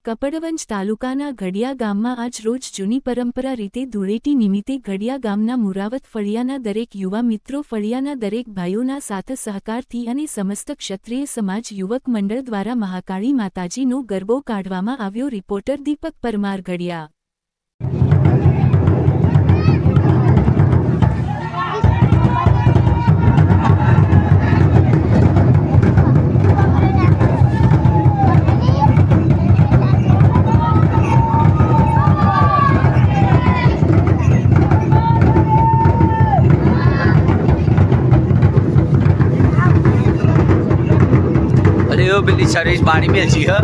કપડવંજ તાલુકાના ઘડિયા ગામમાં આજ રોજ જૂની પરંપરા રીતે ધૂળેટી નિમિત્તે ઘડિયા ગામના મુરાવત ફળિયાના દરેક યુવા મિત્રો ફળિયાના દરેક ભાઈઓના સાથ સહકારથી અને સમસ્ત ક્ષત્રિય સમાજ યુવક મંડળ દ્વારા મહાકાળી માતાજીનો ગરબો કાઢવામાં આવ્યો। રિપોર્ટર દીપક પરમાર ઘડિયા। अरे वो बिल्ली सर्विस पानी में अच्छी है।